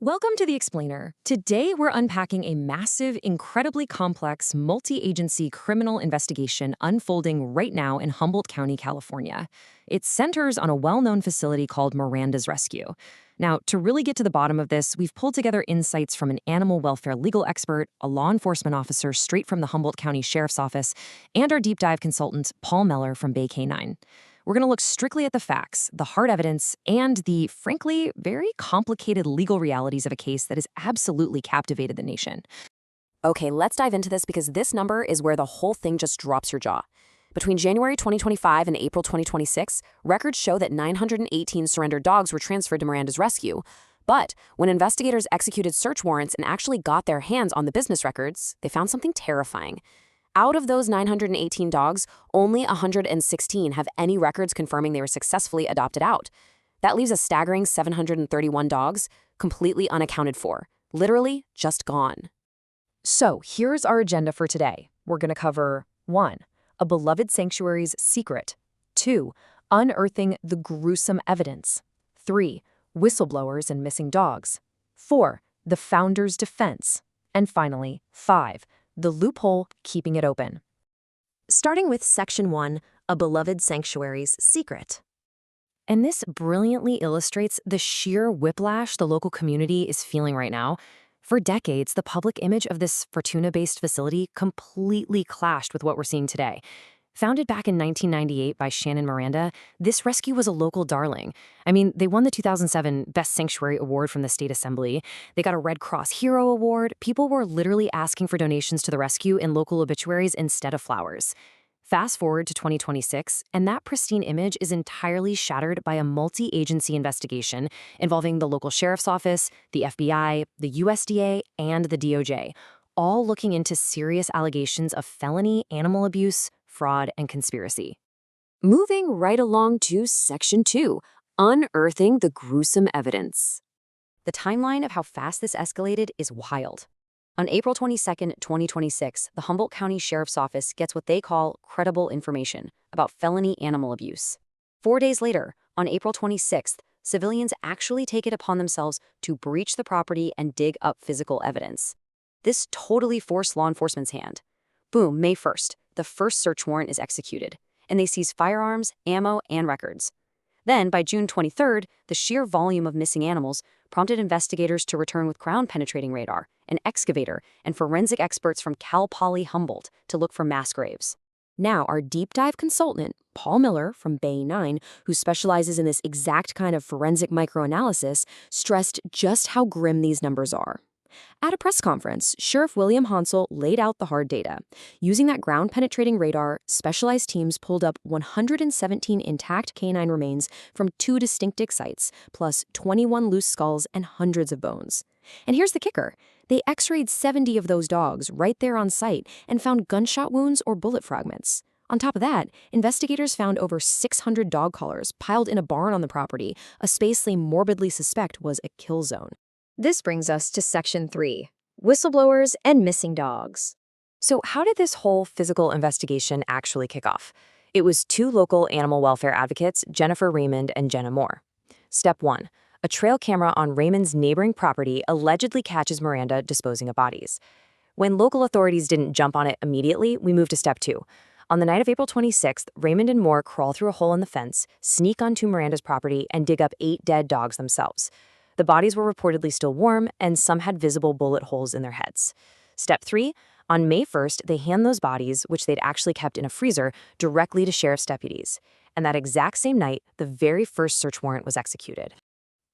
Welcome to The Explainer. Today, we're unpacking a massive, incredibly complex, multi-agency criminal investigation unfolding right now in Humboldt County, California. It centers on a well-known facility called Miranda's Rescue. Now, to really get to the bottom of this, we've pulled together insights from an animal welfare legal expert, a law enforcement officer straight from the Humboldt County Sheriff's Office, and our deep dive consultant, Paul Meller from Bay Canine. We're going to look strictly at the facts, the hard evidence, and the, frankly, very complicated legal realities of a case that has absolutely captivated the nation. Okay, let's dive into this because this number is where the whole thing just drops your jaw. Between January 2025 and April 2026, records show that 918 surrendered dogs were transferred to Miranda's Rescue. But when investigators executed search warrants and actually got their hands on the business records, they found something terrifying. Out of those 918 dogs, only 116 have any records confirming they were successfully adopted out. That leaves a staggering 731 dogs completely unaccounted for, literally just gone. So here's our agenda for today. We're going to cover 1. A beloved sanctuary's secret. 2. Unearthing the gruesome evidence. 3. Whistleblowers and missing dogs. 4. The founder's defense. And finally, 5. The loophole keeping it open. Starting with Section 1, A Beloved Sanctuary's Secret. And this brilliantly illustrates the sheer whiplash the local community is feeling right now. For decades, the public image of this Fortuna-based facility completely clashed with what we're seeing today. Founded back in 1998 by Shannon Miranda, this rescue was a local darling. I mean, they won the 2007 Best Sanctuary Award from the State Assembly. They got a Red Cross Hero Award. People were literally asking for donations to the rescue in local obituaries instead of flowers. Fast forward to 2026, and that pristine image is entirely shattered by a multi-agency investigation involving the local sheriff's office, the FBI, the USDA, and the DOJ, all looking into serious allegations of felony animal abuse, fraud, and conspiracy. Moving right along to Section 2, Unearthing the Gruesome Evidence. The timeline of how fast this escalated is wild. On April 22, 2026, the Humboldt County Sheriff's Office gets what they call credible information about felony animal abuse. 4 days later, on April 26th, civilians actually take it upon themselves to breach the property and dig up physical evidence. This totally forced law enforcement's hand. Boom, May 1st, the first search warrant is executed, and they seize firearms, ammo, and records. Then, by June 23rd, the sheer volume of missing animals prompted investigators to return with ground-penetrating radar, an excavator, and forensic experts from Cal Poly Humboldt to look for mass graves. Now, our deep dive consultant, Paul Miller from Bay 9, who specializes in this exact kind of forensic microanalysis, stressed just how grim these numbers are. At a press conference, Sheriff William Hansel laid out the hard data. Using that ground-penetrating radar, specialized teams pulled up 117 intact canine remains from 2 distinct dig sites, plus 21 loose skulls and hundreds of bones. And here's the kicker. They x-rayed 70 of those dogs right there on site and found gunshot wounds or bullet fragments. On top of that, investigators found over 600 dog collars piled in a barn on the property, a space they morbidly suspect was a kill zone. This brings us to Section 3, Whistleblowers and Missing Dogs. So how did this whole physical investigation actually kick off? It was 2 local animal welfare advocates, Jennifer Raymond and Jenna Moore. Step 1. A trail camera on Raymond's neighboring property allegedly catches Miranda disposing of bodies. When local authorities didn't jump on it immediately, we moved to Step 2. On the night of April 26th, Raymond and Moore crawl through a hole in the fence, sneak onto Miranda's property, and dig up 8 dead dogs themselves. The bodies were reportedly still warm, and some had visible bullet holes in their heads. Step 3. On May 1st, they hand those bodies, which they'd actually kept in a freezer, directly to sheriff's deputies. And that exact same night, the very first search warrant was executed.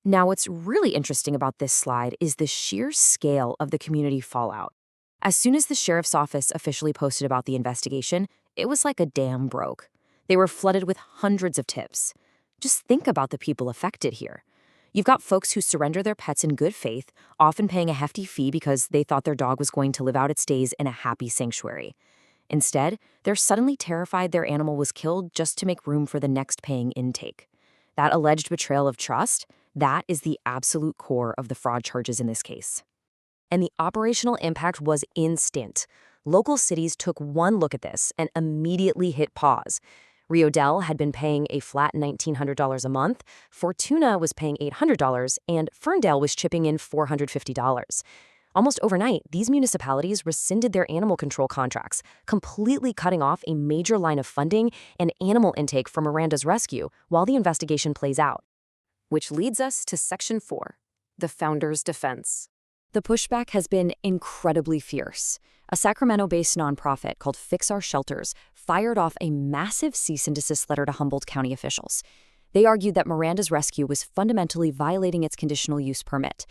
Now, what's really interesting about this slide is the sheer scale of the community fallout. As soon as the sheriff's office officially posted about the investigation, it was like a dam broke. They were flooded with hundreds of tips. Just think about the people affected here. You've got folks who surrender their pets in good faith, often paying a hefty fee because they thought their dog was going to live out its days in a happy sanctuary. Instead, they're suddenly terrified their animal was killed just to make room for the next paying intake. That alleged betrayal of trust, that is the absolute core of the fraud charges in this case. And the operational impact was instant. Local cities took one look at this and immediately hit pause. Rio Del had been paying a flat $1,900 a month, Fortuna was paying $800, and Ferndale was chipping in $450. Almost overnight, these municipalities rescinded their animal control contracts, completely cutting off a major line of funding and animal intake for Miranda's rescue while the investigation plays out. Which leads us to Section 4, the Founder's Defense. The pushback has been incredibly fierce. A Sacramento-based nonprofit called Fix Our Shelters fired off a massive cease and desist letter to Humboldt County officials. They argued that Miranda's rescue was fundamentally violating its conditional use permit.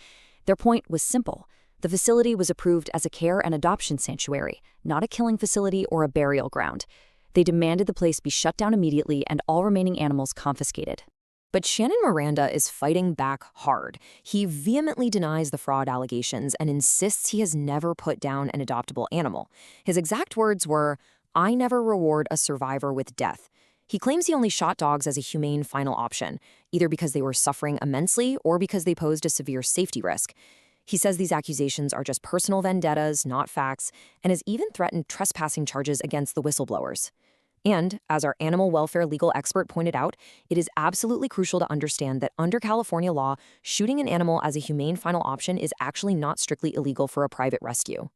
Their point was simple. The facility was approved as a care and adoption sanctuary, not a killing facility or a burial ground. They demanded the place be shut down immediately and all remaining animals confiscated. But Shannon Miranda is fighting back hard. He vehemently denies the fraud allegations and insists he has never put down an adoptable animal. His exact words were, "I never reward a survivor with death." He claims he only shot dogs as a humane final option, either because they were suffering immensely or because they posed a severe safety risk. He says these accusations are just personal vendettas, not facts, and has even threatened trespassing charges against the whistleblowers. And, as our animal welfare legal expert pointed out, it is absolutely crucial to understand that under California law, shooting an animal as a humane final option is actually not strictly illegal for a private rescue.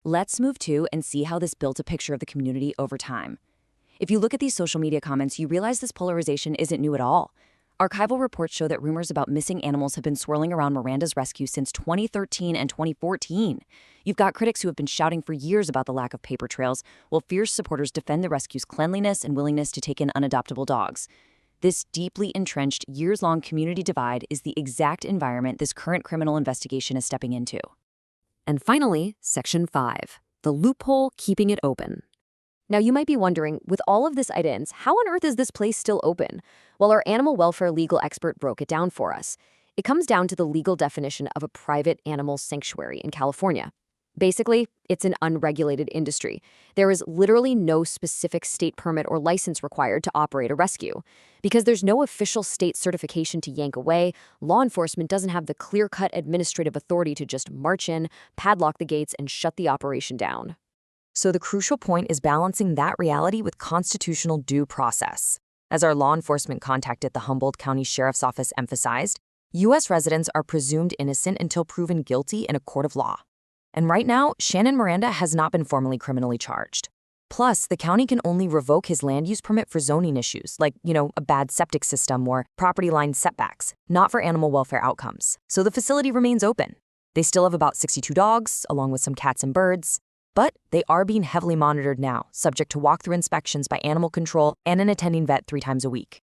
Let's move to and see how this built a picture of the community over time. If you look at these social media comments, you realize this polarization isn't new at all. Archival reports show that rumors about missing animals have been swirling around Miranda's rescue since 2013 and 2014. You've got critics who have been shouting for years about the lack of paper trails, while fierce supporters defend the rescue's cleanliness and willingness to take in unadoptable dogs. This deeply entrenched, years-long community divide is the exact environment this current criminal investigation is stepping into. And finally, Section 5, the loophole keeping it open. Now, you might be wondering, with all of this evidence, how on earth is this place still open? Well, our animal welfare legal expert broke it down for us. It comes down to the legal definition of a private animal sanctuary in California. Basically, it's an unregulated industry. There is literally no specific state permit or license required to operate a rescue. Because there's no official state certification to yank away, law enforcement doesn't have the clear-cut administrative authority to just march in, padlock the gates, and shut the operation down. So the crucial point is balancing that reality with constitutional due process. As our law enforcement contact at the Humboldt County Sheriff's Office emphasized, U.S. residents are presumed innocent until proven guilty in a court of law. And right now, Shannon Miranda has not been formally criminally charged. Plus, the county can only revoke his land use permit for zoning issues, like, a bad septic system or property line setbacks, not for animal welfare outcomes. So the facility remains open. They still have about 62 dogs, along with some cats and birds. But they are being heavily monitored now, subject to walkthrough inspections by animal control and an attending vet 3 times a week.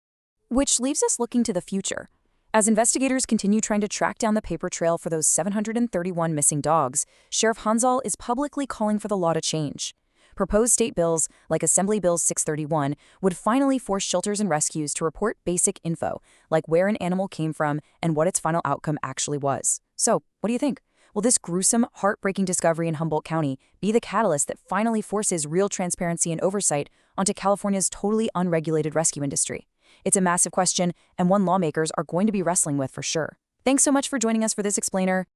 Which leaves us looking to the future. As investigators continue trying to track down the paper trail for those 731 missing dogs, Sheriff Hansel is publicly calling for the law to change. Proposed state bills, like Assembly Bill 631, would finally force shelters and rescues to report basic info, like where an animal came from and what its final outcome actually was. So, what do you think? Will this gruesome, heartbreaking discovery in Humboldt County be the catalyst that finally forces real transparency and oversight onto California's totally unregulated rescue industry? It's a massive question, and one lawmakers are going to be wrestling with for sure. Thanks so much for joining us for this explainer.